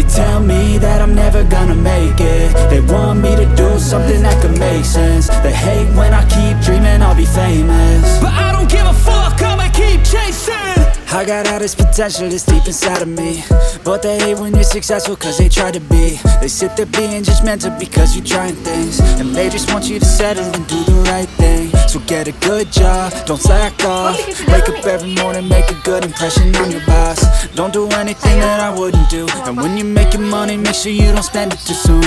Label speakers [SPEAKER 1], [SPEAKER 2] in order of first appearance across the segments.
[SPEAKER 1] They tell me that I'm never gonna make it. They want me to do something that could make sense. They hate when I keep dreaming I'll be famous,
[SPEAKER 2] but I don't give a fuck, I'ma keep chasing.
[SPEAKER 1] I got all this potential that's deep inside of me, but they hate when you're successful cause they try to be. They sit there being judgmental because you're trying things, and they just want you to settle and do the right thing. So get a good job, don't slack off. Wake up every morning, make a good impression on your boss. Don't do anything that I wouldn't do, and when you're making money, make sure you don't spend it too soon.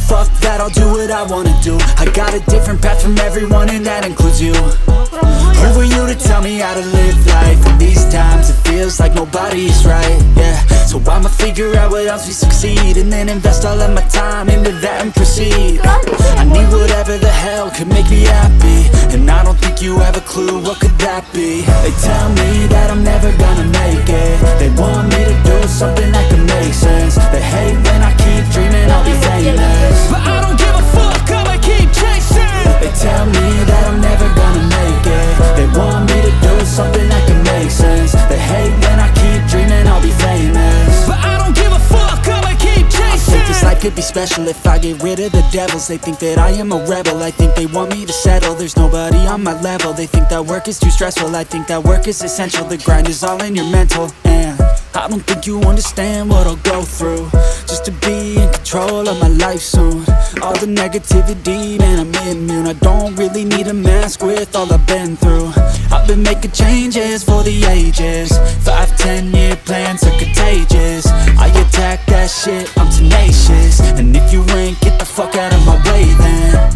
[SPEAKER 1] Fuck that, I'll do what I wanna do. I got a different path from everyone and that includes you. Who are you to tell me how to live life? In these times it feels like nobody's right, yeah. So I'ma figure out what else we succeed, and then invest all of my time into that and proceed. I need whatever the hell could make me happy, and I don't think you have a clue what could that be. They tell me that I'm never gonna make it. They want me to do something that could make sense. They hate when I keep dreaming I'll be famous,
[SPEAKER 2] but I don't give a fuck, I'ma keep chasing.
[SPEAKER 1] They tell me that I'm never gonna make it. They want me to do something that can make sense. They hate when I keep dreaming I'll be famous,
[SPEAKER 2] but I don't give a fuck, I'ma keep chasing.
[SPEAKER 1] I think this life could be special if I get rid of the devils. They think that I am a rebel, I think they want me to settle. There's nobody on my level. They think that work is too stressful, I think that work is essential. The grind is all in your mental, and I don't think you understand what I'll go through just to be in control of my life soon. All the negativity, man, I'm immune. I don't really need a mask with all I've been through. I've been making changes for the ages. 5-10 year plans are contagious. I attack that shit, I'm tenacious. And if you ain't, get the fuck out of my way then.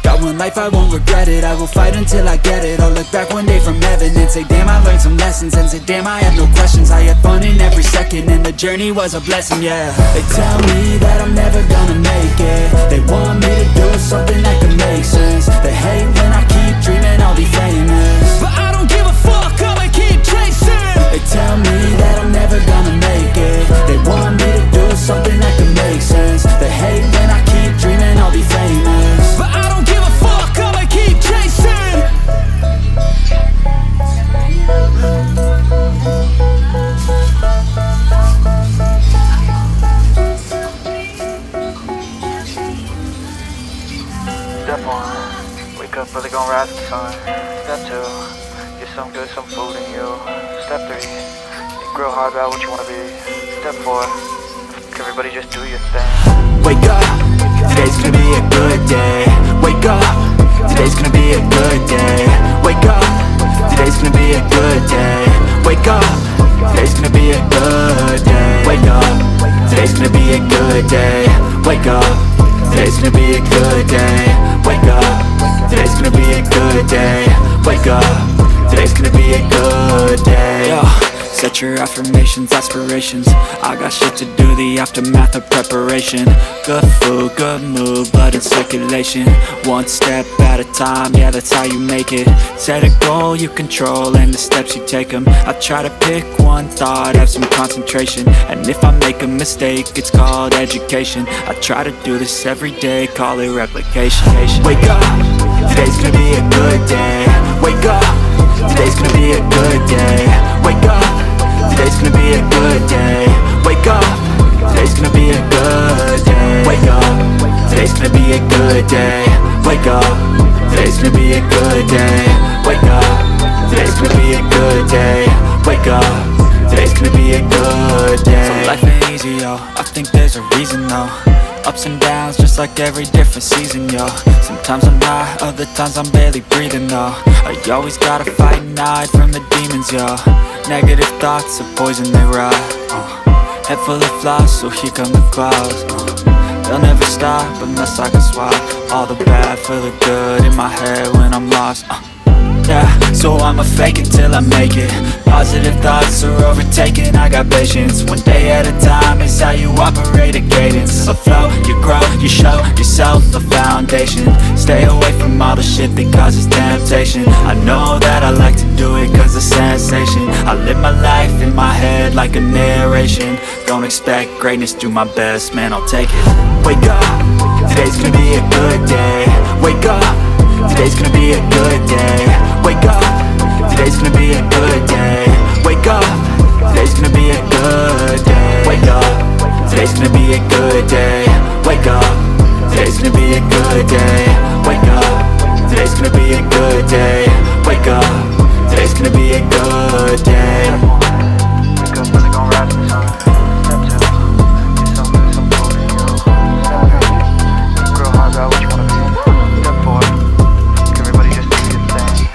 [SPEAKER 1] Got one life, I won't regret it. I will fight until I get it. I'll look back one day from heaven and say, damn, I learned some lessons. And say, damn, I had no questions. I had fun in every second, and the journey was a blessing, yeah. They tell me that I'm never gonna make it. They want me to do something that can make sense. They hate when I keep dreaming I'll be famous,
[SPEAKER 2] but I don't give a fuck, I'ma keep chasing.
[SPEAKER 1] They tell me that I'm never gonna make it. They want me to do something that can make sense. They hate when I keep dreaming I'll be famous,
[SPEAKER 2] but I don't give a fuck, I'ma keep chasing.
[SPEAKER 3] Step 1, wake up early, gon' rise with the sun. Step 2, get some good, some food in you. Step 3, think real hard about what you wanna be. Step 4, everybody just do your thing.
[SPEAKER 1] Wake up, today's gonna be a good day. Wake up, today's gonna be a good day. Wake up, today's gonna be a good day. Wake up, today's gonna be a good day. Wake up, today's gonna be a good day. Wake up, today's gonna be a good day. Wake up, today's gonna be a good day. Wake up, today's gonna be a good day. Yo. Set your affirmations, aspirations. I got shit to do, the aftermath of preparation. Good food, good mood, blood in circulation. One step at a time, yeah, that's how you make it. Set a goal you control and the steps you take them. I try to pick one thought, have some concentration. And if I make a mistake, it's called education. I try to do this every day, call it replication. Wake up, today's gonna be a good day. Wake up, today's gonna be a good day. Wake up, today's gonna be a good day. Wake up, today's gonna be a good day. Wake up, today's gonna be a good day. Wake up, today's gonna be a good day. Wake up, today's gonna be a good day. Wake up, today's gonna be a good day. So life ain't easy, yo, I think there's a reason though. Ups and downs, just like every different season, yo. Sometimes I'm high, other times I'm barely breathing, though. I always gotta fight and hide from the demons, yo. Negative thoughts are poison, they rot. Head full of flies, so here come the clouds. They'll never stop unless I can swap all the bad for the good in my head when I'm lost. Yeah, so I'ma fake it till I make it. Positive thoughts are overtaken, I got patience. One day at a time is how you operate a cadence. A flow, you grow, you show yourself a foundation. Stay away from all the shit that causes temptation. I know that I like to do it cause it's sensation. I live my life in my head like a narration. Don't expect greatness, do my best, man, I'll take it. Wake up, today's gonna be a good day. Wake up, today's gonna be a good day. Wake up, today's gonna be a good day. Wake up, today's gonna be a good day. Wake up, today's gonna be a good day. Wake up, today's gonna be a good day. Wake up, today's gonna be a good day. Wake up, today's gonna be a good day.
[SPEAKER 3] Wake up, really gon' rise to the sun. Step 2, get some good, some food in you. Step 3, grow hard about what you wanna be. Step 4, everybody just do your thing.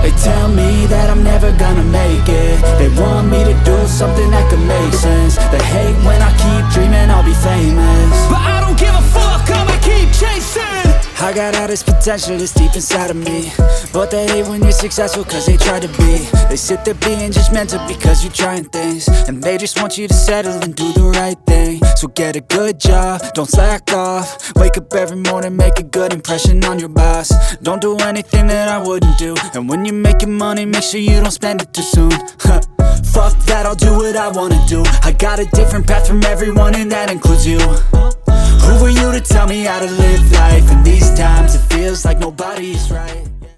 [SPEAKER 1] They tell me that I'm never gonna make it. They want me to do something that could make sense. They hate when I keep dreaming I'll be famous,
[SPEAKER 2] But I don't give a fuck, I'ma keep chasing.
[SPEAKER 1] I got all this potential that's deep inside of me, but they hate when you're successful cause they try to be. They sit there being judgmental because you're trying things, and they just want you to settle and do the right thing. So get a good job, don't slack off. Wake up every morning, make a good impression on your boss. Don't do anything that I wouldn't do, and when you're making money, make sure you don't spend it too soon. Fuck that, I'll do what I wanna do. I got a different path from everyone, and that includes you. Who are you to tell me how to live life? In these times it feels like nobody's right.